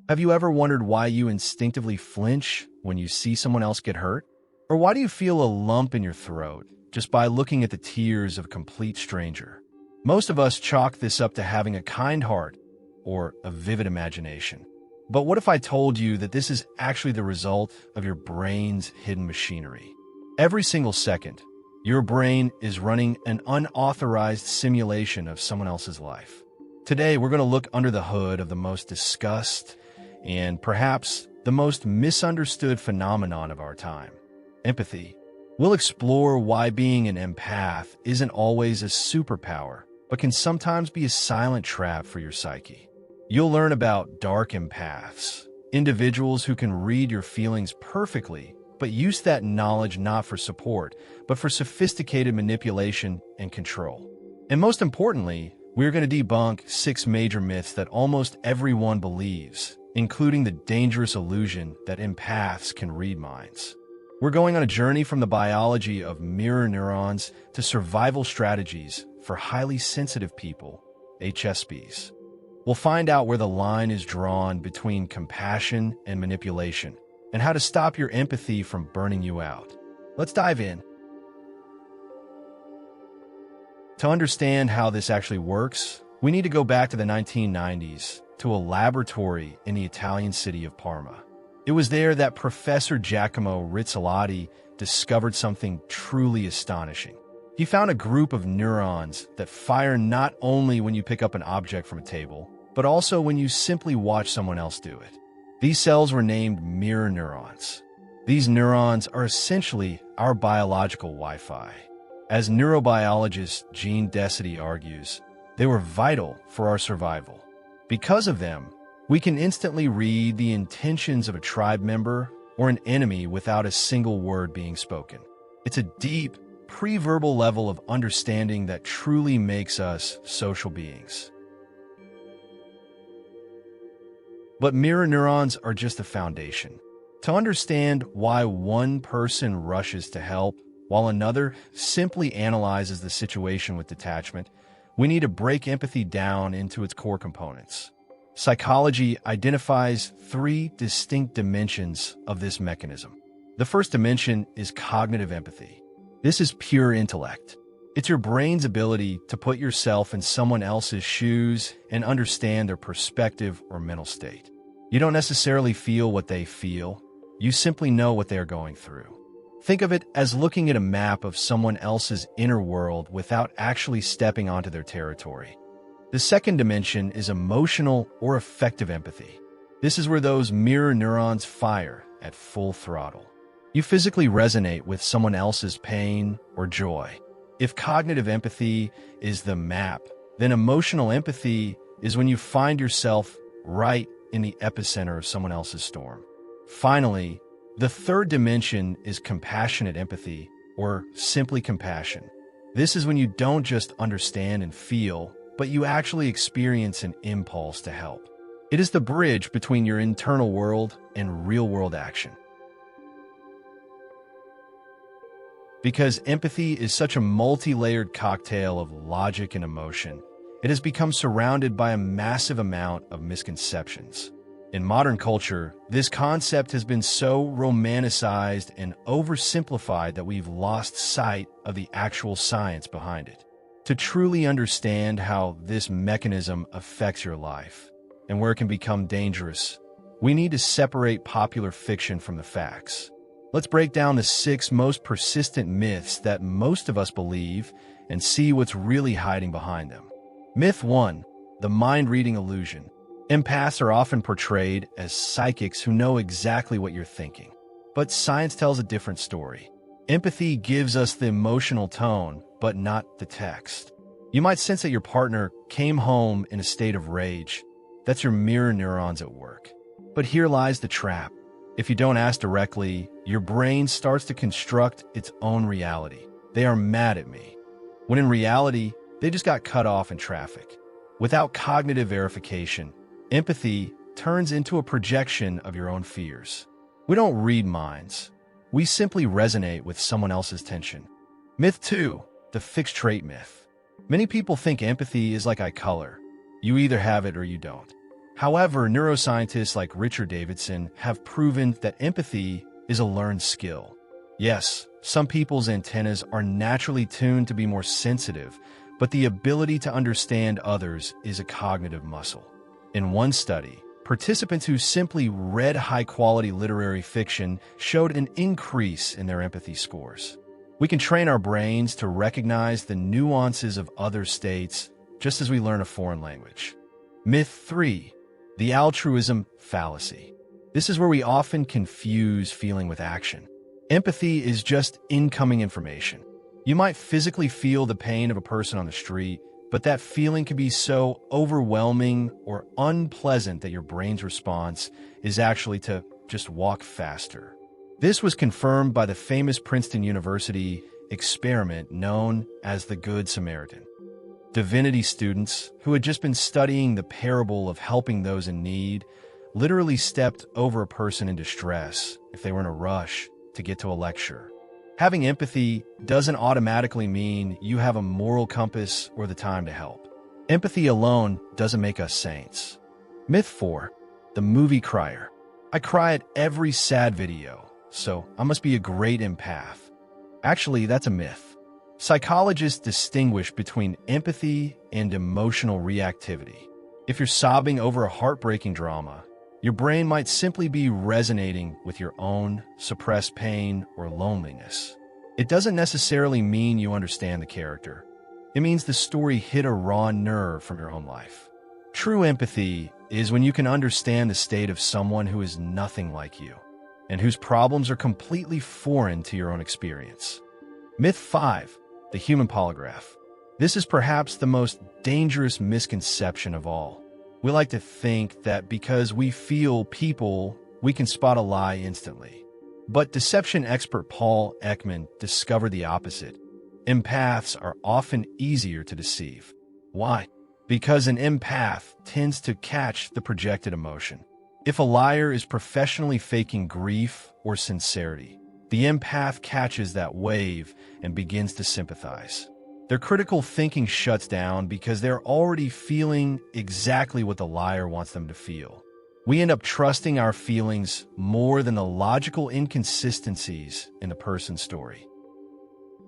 Have you ever wondered why you instinctively flinch when you see someone else get hurt? Or why do you feel a lump in your throat just by looking at the tears of a complete stranger? Most of us chalk this up to having a kind heart or a vivid imagination. But what if I told you that this is actually the result of your brain's hidden machinery? Every single second, your brain is running an unauthorized simulation of someone else's life. Today, we're going to look under the hood of the most discussed and perhaps the most misunderstood phenomenon of our time: empathy. We'll explore why being an empath isn't always a superpower, but can sometimes be a silent trap for your psyche. You'll learn about dark empaths, individuals who can read your feelings perfectly, but use that knowledge not for support, but for sophisticated manipulation and control. And most importantly, we're going to debunk 6 major myths that almost everyone believes, including the dangerous illusion that empaths can read minds. We're going on a journey from the biology of mirror neurons to survival strategies for highly sensitive people, HSPs. We'll find out where the line is drawn between compassion and manipulation, and how to stop your empathy from burning you out. Let's dive in. To understand how this actually works, we need to go back to the 1990s, to a laboratory in the Italian city of Parma. It was there that Professor Giacomo Rizzolatti discovered something truly astonishing. He found a group of neurons that fire not only when you pick up an object from a table, but also when you simply watch someone else do it. These cells were named mirror neurons. These neurons are essentially our biological Wi-Fi. As neurobiologist Jean Desity argues, they were vital for our survival. Because of them, we can instantly read the intentions of a tribe member or an enemy without a single word being spoken. It's a deep, pre-verbal level of understanding that truly makes us social beings. But mirror neurons are just the foundation. To understand why one person rushes to help while another simply analyzes the situation with detachment, we need to break empathy down into its core components. Psychology identifies 3 distinct dimensions of this mechanism. The first dimension is cognitive empathy. This is pure intellect. It's your brain's ability to put yourself in someone else's shoes and understand their perspective or mental state. You don't necessarily feel what they feel. You simply know what they are going through. Think of it as looking at a map of someone else's inner world without actually stepping onto their territory. The second dimension is emotional or affective empathy. This is where those mirror neurons fire at full throttle. You physically resonate with someone else's pain or joy. If cognitive empathy is the map, then emotional empathy is when you find yourself right in the epicenter of someone else's storm. Finally, the third dimension is compassionate empathy, or simply compassion. This is when you don't just understand and feel, but you actually experience an impulse to help. It is the bridge between your internal world and real-world action. Because empathy is such a multi-layered cocktail of logic and emotion, it has become surrounded by a massive amount of misconceptions. In modern culture, this concept has been so romanticized and oversimplified that we've lost sight of the actual science behind it. To truly understand how this mechanism affects your life and where it can become dangerous, we need to separate popular fiction from the facts. Let's break down the 6 most persistent myths that most of us believe and see what's really hiding behind them. Myth 1: the mind-reading illusion. Empaths are often portrayed as psychics who know exactly what you're thinking. But science tells a different story. Empathy gives us the emotional tone, but not the text. You might sense that your partner came home in a state of rage. That's your mirror neurons at work. But here lies the trap. If you don't ask directly, your brain starts to construct its own reality. They are mad at me. When in reality, they just got cut off in traffic. Without cognitive verification, empathy turns into a projection of your own fears. We don't read minds. We simply resonate with someone else's tension. Myth 2: the fixed trait myth. Many people think empathy is like eye color. You either have it or you don't. However, neuroscientists like Richard Davidson have proven that empathy is a learned skill. Yes, some people's antennas are naturally tuned to be more sensitive, but the ability to understand others is a cognitive muscle. In one study, participants who simply read high-quality literary fiction showed an increase in their empathy scores. We can train our brains to recognize the nuances of other states just as we learn a foreign language. Myth 3. The altruism fallacy. This is where we often confuse feeling with action. Empathy is just incoming information. You might physically feel the pain of a person on the street, but that feeling can be so overwhelming or unpleasant that your brain's response is actually to just walk faster. This was confirmed by the famous Princeton University experiment known as the Good Samaritan. Divinity students who had just been studying the parable of helping those in need literally stepped over a person in distress if they were in a rush to get to a lecture. Having empathy doesn't automatically mean you have a moral compass or the time to help. Empathy alone doesn't make us saints. Myth 4. The movie crier. I cry at every sad video, so I must be a great empath. Actually, that's a myth. Psychologists distinguish between empathy and emotional reactivity. If you're sobbing over a heartbreaking drama, your brain might simply be resonating with your own suppressed pain or loneliness. It doesn't necessarily mean you understand the character. It means the story hit a raw nerve from your own life. True empathy is when you can understand the state of someone who is nothing like you and whose problems are completely foreign to your own experience. Myth 5. The human polygraph. This is perhaps the most dangerous misconception of all. We like to think that because we feel people, we can spot a lie instantly. But deception expert Paul Ekman discovered the opposite. Empaths are often easier to deceive. Why? Because an empath tends to catch the projected emotion. If a liar is professionally faking grief or sincerity, the empath catches that wave and begins to sympathize. Their critical thinking shuts down because they're already feeling exactly what the liar wants them to feel. We end up trusting our feelings more than the logical inconsistencies in the person's story.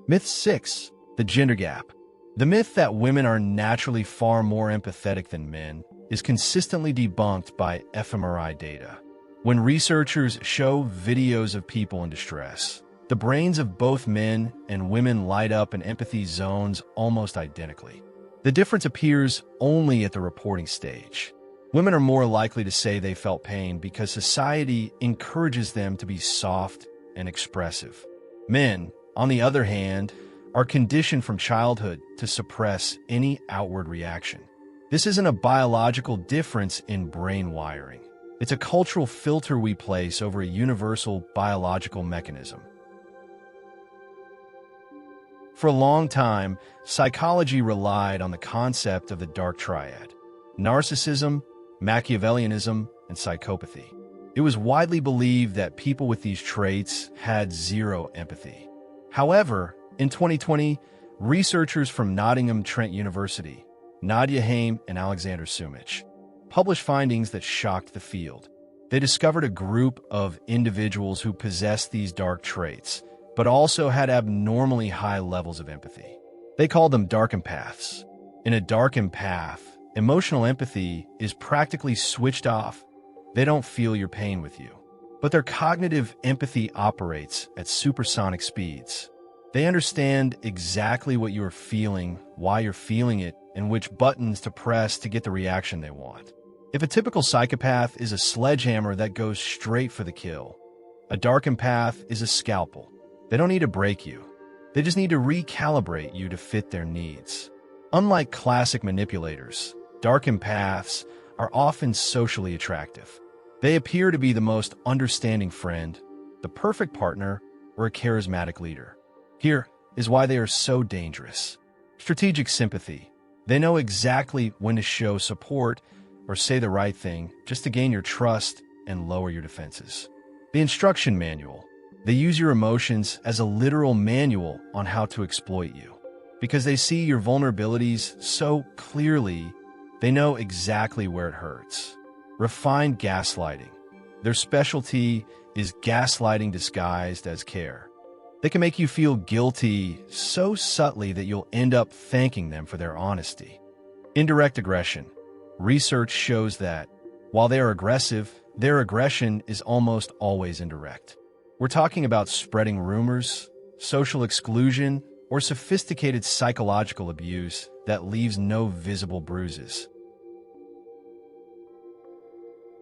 Myth 6. The gender gap. The myth that women are naturally far more empathetic than men is consistently debunked by fMRI data. When researchers show videos of people in distress, the brains of both men and women light up in empathy zones almost identically. The difference appears only at the reporting stage. Women are more likely to say they felt pain because society encourages them to be soft and expressive. Men, on the other hand, are conditioned from childhood to suppress any outward reaction. This isn't a biological difference in brain wiring. It's a cultural filter we place over a universal biological mechanism. For a long time, psychology relied on the concept of the dark triad: narcissism, Machiavellianism, and psychopathy. It was widely believed that people with these traits had zero empathy. However, in 2020, researchers from Nottingham Trent University, Nadia Haim and Alexander Sumich, published findings that shocked the field. They discovered a group of individuals who possessed these dark traits, but also had abnormally high levels of empathy. They called them dark empaths. In a dark empath, emotional empathy is practically switched off. They don't feel your pain with you. But their cognitive empathy operates at supersonic speeds. They understand exactly what you are feeling, why you're feeling it, and which buttons to press to get the reaction they want. If a typical psychopath is a sledgehammer that goes straight for the kill, a dark empath is a scalpel. They don't need to break you. They just need to recalibrate you to fit their needs. Unlike classic manipulators, dark empaths are often socially attractive. They appear to be the most understanding friend, the perfect partner, or a charismatic leader. Here is why they are so dangerous. Strategic sympathy. They know exactly when to show support or say the right thing just to gain your trust and lower your defenses. The instruction manual. They use your emotions as a literal manual on how to exploit you. Because they see your vulnerabilities so clearly, they know exactly where it hurts. refined gaslighting. Their specialty is gaslighting disguised as care. They can make you feel guilty so subtly that you'll end up thanking them for their honesty. Indirect aggression. Research shows that, while they are aggressive, their aggression is almost always indirect. We're talking about spreading rumors, social exclusion, or sophisticated psychological abuse that leaves no visible bruises.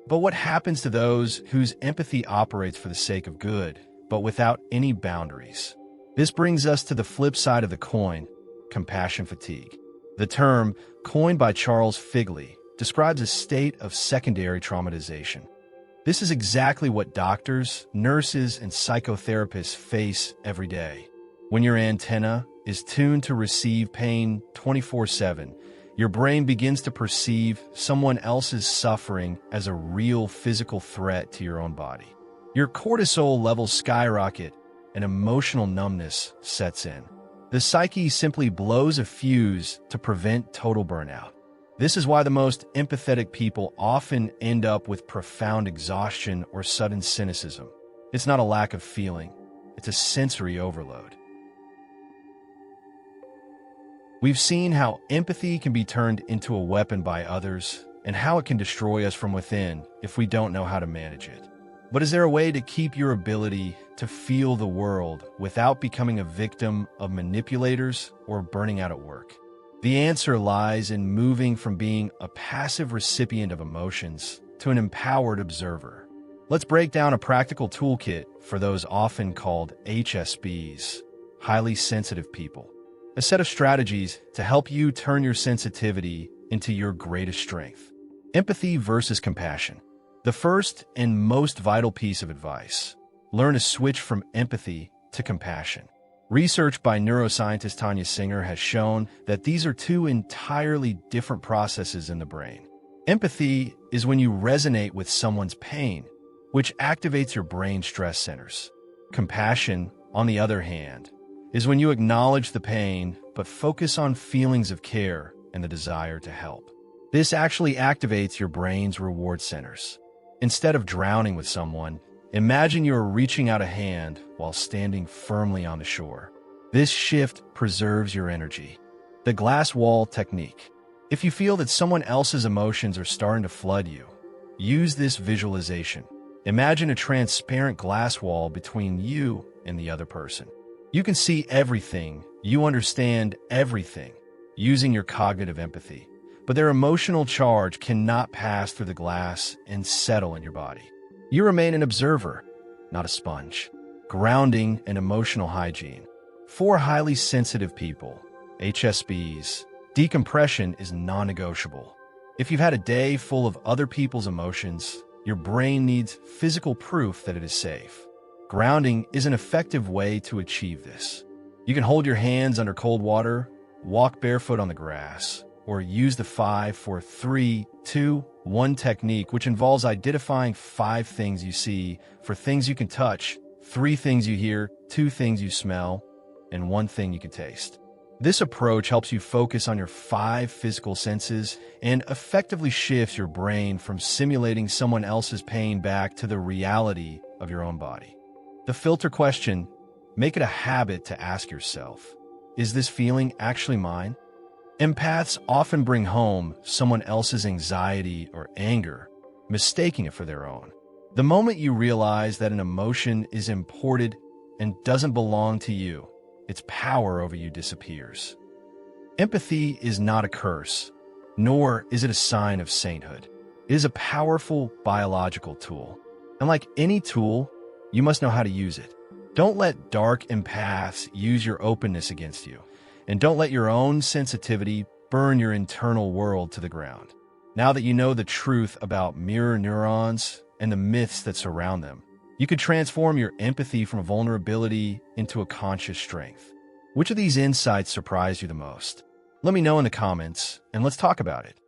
But what happens to those whose empathy operates for the sake of good, but without any boundaries? This brings us to the flip side of the coin, compassion fatigue. The term, coined by Charles Figley, describes a state of secondary traumatization. This is exactly what doctors, nurses, and psychotherapists face every day. When your antenna is tuned to receive pain 24/7, your brain begins to perceive someone else's suffering as a real physical threat to your own body. Your cortisol levels skyrocket and emotional numbness sets in. The psyche simply blows a fuse to prevent total burnout. This is why the most empathetic people often end up with profound exhaustion or sudden cynicism. It's not a lack of feeling, it's a sensory overload. We've seen how empathy can be turned into a weapon by others and how it can destroy us from within if we don't know how to manage it. But is there a way to keep your ability to feel the world without becoming a victim of manipulators or burning out at work? The answer lies in moving from being a passive recipient of emotions to an empowered observer. Let's break down a practical toolkit for those often called HSPs, highly sensitive people. A set of strategies to help you turn your sensitivity into your greatest strength. Empathy versus compassion. The first and most vital piece of advice: learn to switch from empathy to compassion. Research by neuroscientist Tanya Singer has shown that these are two entirely different processes in the brain. Empathy is when you resonate with someone's pain, which activates your brain stress centers. Compassion, on the other hand, is when you acknowledge the pain but focus on feelings of care and the desire to help. This actually activates your brain's reward centers. Instead of drowning with someone, imagine you are reaching out a hand while standing firmly on the shore. This shift preserves your energy. The glass wall technique. If you feel that someone else's emotions are starting to flood you, use this visualization. Imagine a transparent glass wall between you and the other person. You can see everything, you understand everything, using your cognitive empathy. But their emotional charge cannot pass through the glass and settle in your body. You remain an observer, not a sponge. Grounding and emotional hygiene. For highly sensitive people, HSPs, decompression is non-negotiable. If you've had a day full of other people's emotions, your brain needs physical proof that it is safe. Grounding is an effective way to achieve this. You can hold your hands under cold water, walk barefoot on the grass, or use the 5, 4, 3, 2, 1 technique, which involves identifying 5 things you see, 4 things you can touch, 3 things you hear, 2 things you smell, and 1 thing you can taste. This approach helps you focus on your 5 physical senses and effectively shifts your brain from simulating someone else's pain back to the reality of your own body. The filter question: make it a habit to ask yourself, is this feeling actually mine? Empaths often bring home someone else's anxiety or anger, mistaking it for their own. The moment you realize that an emotion is imported and doesn't belong to you, its power over you disappears. Empathy is not a curse, nor is it a sign of sainthood. It is a powerful biological tool. And like any tool, you must know how to use it. Don't let dark empaths use your openness against you. And don't let your own sensitivity burn your internal world to the ground. Now that you know the truth about mirror neurons and the myths that surround them, you could transform your empathy from a vulnerability into a conscious strength. Which of these insights surprised you the most? Let me know in the comments, and let's talk about it.